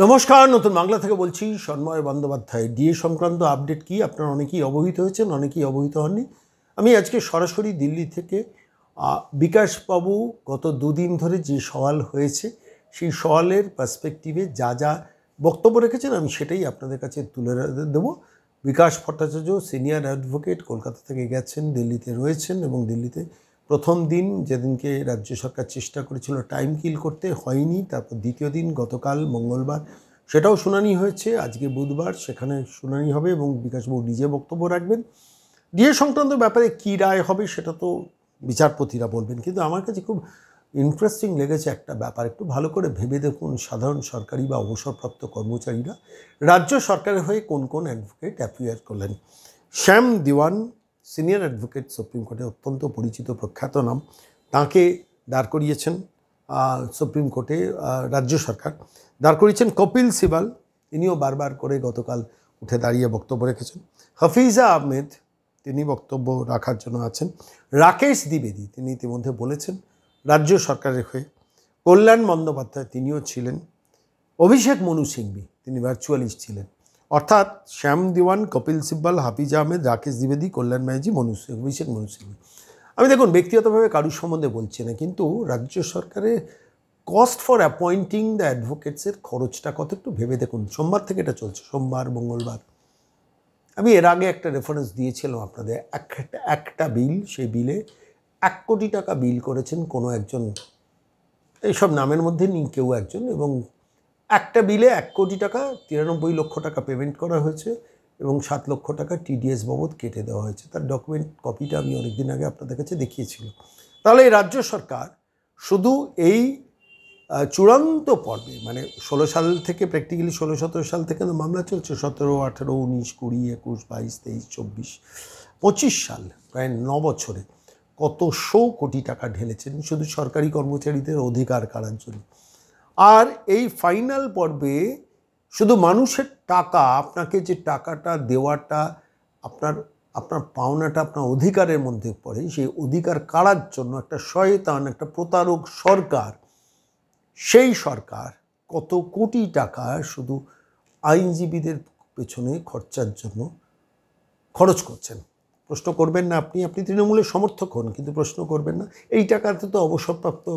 নমস্কার, নতুন বাংলা থেকে বলছি সন্ময় বন্দ্যোপাধ্যায়। ডিএ সংক্রান্ত আপডেট কি আপনারা অনেকেই অবহিত হয়েছেন, অনেকেই অবহিত হননি। আমি আজকে সরাসরি দিল্লি থেকে বিকাশবাবু গত দুদিন ধরে যে সওয়াল হয়েছে সেই সওয়ালের পার্সপেক্টিভে যা যা বক্তব্য রেখেছেন আমি সেটাই আপনাদের কাছে তুলে দেবো। বিকাশ ভট্টাচার্য সিনিয়র অ্যাডভোকেট কলকাতা থেকে গেছেন, দিল্লিতে রয়েছেন এবং দিল্লিতে প্রথম দিন যেদিনকে রাজ্য সরকার চেষ্টা করেছিল টাইম কিল করতে হয়নি, তারপর দ্বিতীয় দিন গতকাল মঙ্গলবার সেটাও শুনানি হয়েছে, আজকে বুধবার সেখানে শুনানি হবে এবং বিকাশবাবু নিজে বক্তব্য রাখবেন। ডিএ সংক্রান্ত ব্যাপারে কী রায় হবে সেটা তো বিচারপতিরা বলবেন, কিন্তু আমার কাছে খুব ইন্টারেস্টিং লেগেছে একটা ব্যাপার। একটু ভালো করে ভেবে দেখুন, সাধারণ সরকারি বা অবসরপ্রাপ্ত কর্মচারীরা রাজ্য সরকারের হয়ে কোন কোন অ্যাডভোকেট অ্যাপিয়ার করলেন। শ্যাম দিওয়ান সিনিয়র অ্যাডভোকেট, সুপ্রিম কোর্টে অত্যন্ত পরিচিত প্রখ্যাত নাম, তাঁকে দাঁড় করিয়েছেন সুপ্রিম কোর্টে রাজ্য সরকার। দাঁড় করিয়েছেন কপিল সিবাল, ইনিও বারবার করে গতকাল উঠে দাঁড়িয়ে বক্তব্য রেখেছেন। হাফিজা আহমেদ তিনি বক্তব্য রাখার জন্য আছেন। রাকেশ দ্বিবেদী তিনি ইতিমধ্যে বলেছেন রাজ্য সরকারের হয়ে। কল্যাণ বন্দ্যোপাধ্যায় তিনিও ছিলেন। অভিষেক মনু সিংভি তিনি ভার্চুয়ালিস্ট ছিলেন। অর্থাৎ শ্যাম দিওয়ান, কপিল সিব্বাল, হাফিজ আহমেদ, রাকেশ দ্বিবেদী, কল্যাণ ব্যানার্জি, অভিষেক মনু সিংভি। আমি দেখুন ব্যক্তিগতভাবে কারুর সম্বন্ধে বলছি না, কিন্তু রাজ্য সরকারের কস্ট ফর অ্যাপয়েন্টিং দ্য অ্যাডভোকেটসের খরচটা কত একটু ভেবে দেখুন। সোমবার থেকে এটা চলছে, সোমবার মঙ্গলবার। আমি এর আগে একটা রেফারেন্স দিয়েছিলাম আপনাদের, একটা বিল, সেই বিলে 1 কোটি টাকা বিল করেছেন কোনো একজন, এইসব নামের মধ্যে নেই কেউ একজন, এবং একটা বিলে 1 কোটি টাকা 93 লক্ষ টাকা পেমেন্ট করা হয়েছে এবং 7 লক্ষ টাকা টিডিএস বাবদ কেটে দেওয়া হয়েছে। তার ডকুমেন্ট কপিটা আমি অনেকদিন আগে আপনাদের কাছে দেখিয়েছিলাম। তাহলে এই রাজ্য সরকার শুধু এই চূড়ান্ত পর্বে, মানে 16 সাল থেকে, প্র্যাকটিক্যালি 16-17 সাল থেকে মামলা চলছে, 17, 18, 19, 20, 21, 22, 23, 24, 25 সাল, প্রায় 9 বছরে কতশো কোটি টাকা ঢেলেছেন শুধু সরকারি কর্মচারীদের অধিকার কাড়ার জন্য। আর এই ফাইনাল পর্বে শুধু মানুষের টাকা, আপনাকে যে টাকাটা দেওয়াটা আপনার পাওনাটা আপনার অধিকারের মধ্যে পড়ে, সেই অধিকার কাড়ার জন্য একটা শয়তান, একটা প্রতারক সরকার, সেই সরকার কত কোটি টাকা শুধু আইনজীবীদের পেছনে খরচার জন্য খরচ করছেন। প্রশ্ন করবেন না আপনি তৃণমূলের সমর্থক হন, কিন্তু প্রশ্ন করবেন না এই টাকাতে তো অবসরপ্রাপ্ত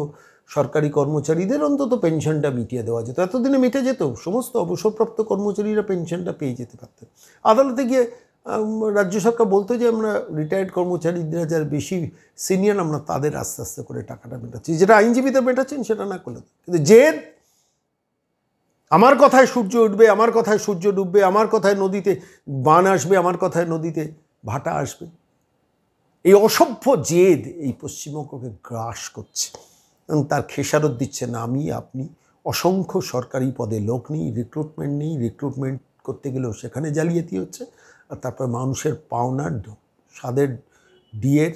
সরকারি কর্মচারীদের অন্তত পেনশনটা মিটিয়ে দেওয়া যেত। এতদিনে মিটে যেত, সমস্ত অবসরপ্রাপ্ত কর্মচারীরা পেনশনটা পেয়ে যেতে পারতেন। আদালতে গিয়ে রাজ্য সরকার বলতো যে আমরা রিটায়ার্ড কর্মচারীদের যারা বেশি সিনিয়র আমরা তাদের আস্তে আস্তে করে টাকাটা মেটাচ্ছি, যেটা আইনজীবীদের মেটাচ্ছেন সেটা না করলে। কিন্তু জেদ, আমার কথায় সূর্য উঠবে, আমার কথায় সূর্য ডুববে, আমার কথায় নদীতে বান আসবে, আমার কথায় নদীতে ভাটা আসবে, এই অসভ্য জেদ এই পশ্চিমবঙ্গকে গ্রাস করছে এবং তার খেসারত দিচ্ছেন আমি আপনি। অসংখ্য সরকারি পদে লোক নেই, রিক্রুটমেন্ট নেই, রিক্রুটমেন্ট করতে গেলেও সেখানে জালিয়াতি হচ্ছে। আর তারপর মানুষের পাওনা, স্বাদের ডিএর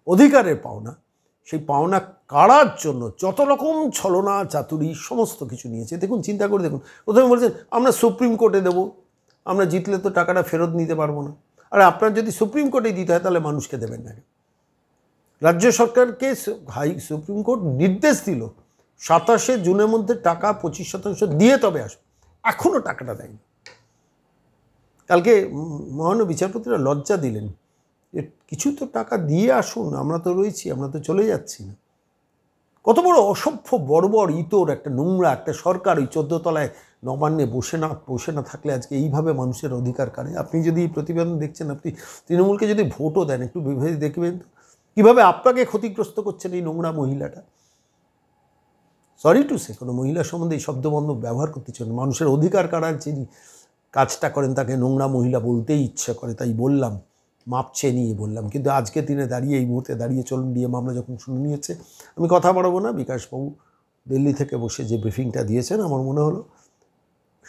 অধিকারের পাওনা, সেই পাওনা কাড়ার জন্য যত রকম ছলনা চাতুরি সমস্ত কিছু নিয়েছে। দেখুন, চিন্তা করে দেখুন, প্রথমে বলছেন আমরা সুপ্রিম কোর্টে দেবো, আমরা জিতলে তো টাকাটা ফেরত নিতে পারবো না। আর আপনার যদি সুপ্রিম কোর্টে দিতে হয় তাহলে মানুষকে দেবেন না। রাজ্য সরকারকে সুপ্রিম কোর্ট নির্দেশ দিল 27শে জুনের মধ্যে টাকা 25% দিয়ে তবে আসবে, এখনও টাকাটা দেয়নি। কালকে মহামান্য বিচারপতিরা লজ্জা দিলেন যে কিছু তো টাকা দিয়ে আসুন, আমরা তো রয়েছি, আমরা তো চলে যাচ্ছি না। কত বড় অসভ্য বর্বর ইতর একটা নোংরা একটা সরকার ওই 14 তলায় নবান্নে বসে না থাকলে আজকে এইভাবে মানুষের অধিকার কাড়ে। আপনি যদি এই প্রতিবেদন দেখছেন, আপনি তৃণমূলকে যদি ভোটও দেন, একটু ভেবে দেখবেন তো কীভাবে আপনাকে ক্ষতিগ্রস্ত করছেন এই নোংরা মহিলাটা। সরি টু সে, কোনো মহিলার সম্বন্ধে এই শব্দবন্ধ ব্যবহার করতে চান, মানুষের অধিকার কাড়ার যিনি কাজটা করেন তাকে নোংরা মহিলা বলতেই ইচ্ছা করে, তাই বললাম, মাপ চেয়ে নিয়ে বললাম। কিন্তু আজকে দিনে দাঁড়িয়ে, এই মুহূর্তে দাঁড়িয়ে চলুন ডিএ মামলা যখন শুনে নিয়েছে, আমি কথা বাড়াবো না। বিকাশবাবু দিল্লি থেকে বসে যে ব্রিফিংটা দিয়েছেন, আমার মনে হলো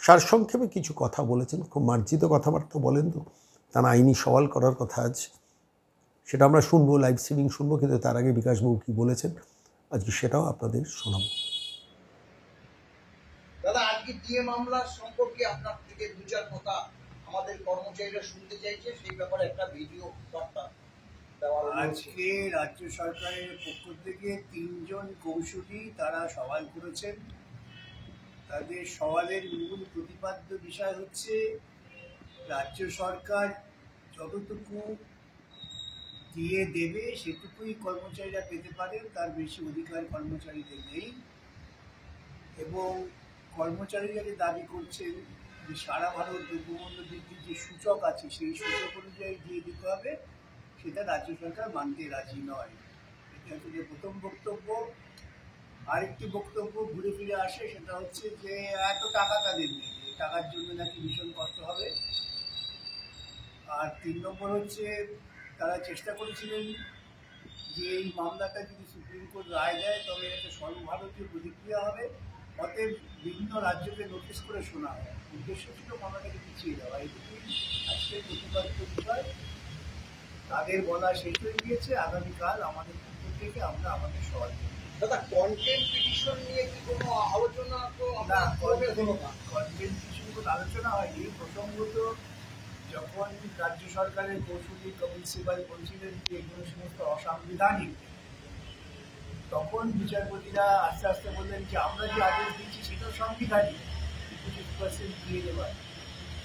সারসংক্ষেপে কিছু কথা বলেছেন, খুব মার্জিত কথাবার্তা বলেন। তো তার আইনি সওয়াল করার কথা আজ, সেটা আমরা শুনবো, লাইভ স্ট্রিমিং শুনবো, কিন্তু তার আগে বিকাশবাবু কী বলেছেন আজকে সেটাও আপনাদের শোনাবো। দাদা, আজকে ডিএ মামলা সম্পর্কে আপনার থেকে দু চার কথা আমাদের কর্মচারীরা শুনতে চাইছে, সেই ব্যাপারে একটা ভিডিও বার্তা দেওয়ার। আজকে রাজ্য সরকারের পক্ষ থেকে 3 জন কৌশলী তারা সওয়াল করেছেন। তাদের সওয়ালের মূল প্রতিপাদ্য বিষয় হচ্ছে রাজ্য সরকার যতটুকু দিয়ে দেবে সেটুকুই কর্মচারীরা পেতে পারেন, তার বেশি অধিকার কর্মচারীদের নেই। এবং কর্মচারীরা যে দাবি করছেন যে সারা ভারত দ্রব্যমূল্য বৃদ্ধির যে সূচক আছে সেই সূচক অনুযায়ী দিয়ে দিতে হবে, সেটা রাজ্য সরকার মানতে রাজি নয়। এটা হচ্ছে যে প্রথম বক্তব্য। আরেকটি বক্তব্য ঘুরে ফিরে আসে, সেটা হচ্ছে যে এত টাকা তাদের নেই, টাকার জন্য নাকি ভীষণ কষ্ট হবে। আর 3 নম্বর হচ্ছে তারা চেষ্টা করেছিলেন যে এই মামলাটা যদি সুপ্রিম কোর্ট রায় দেয় তবে এটা সর্বভারতীয় প্রতিক্রিয়া হবে, অতএব বিভিন্ন রাজ্যকে নোটিশ করে শোনা হয়। উদ্দেশ্য ছিল মামলাটাকে পিছিয়ে দেওয়া। এটুকুই আজকের প্রতিপাদিত বিষয়। তাদের বলা শেষ হয়ে গিয়েছে। আগামীকাল আমাদের পক্ষ থেকে আমরা আমাদের সওয়াল করব। দাদা, কন্টেন্ট পিটিশন নিয়ে কি কোনো আলোচনা তো না, আমরা কন্টেন্ট কিছু কোনো আলোচনা হয়নি। প্রসঙ্গত যখন রাজ্য সরকারের কৌশলী কপিল সিবাল বলছিলেন যে এগুলো সমস্ত অসাংবিধানিক, তখন বিচারপতিরা আস্তে আস্তে বললেন যে আমরা যে আদেশ দিচ্ছি সেটা সাংবিধানিক, 25% দিয়ে দেওয়ার,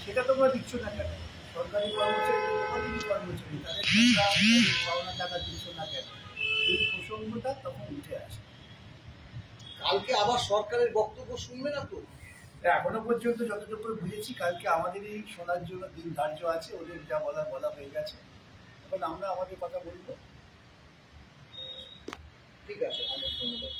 সেটা তোমরা দিচ্ছ না কেন? সরকারি কর্মচারী কর্মচারী তাদের পাওনা টাকা দিচ্ছ না কেন? এই প্রসঙ্গটা তখন উঠে আসে। কালকে আবার সরকারের বক্তব্য শুনবে না তো? এখনো পর্যন্ত যতটুকু বুঝেছি কালকে আমাদেরই শোনার জন্য দিন ধার্য আছে। ওদের যা বলা হয়ে গেছে। এখন আমরা আমাদের কথা বলবো। ঠিক আছে, অনেক ধন্যবাদ।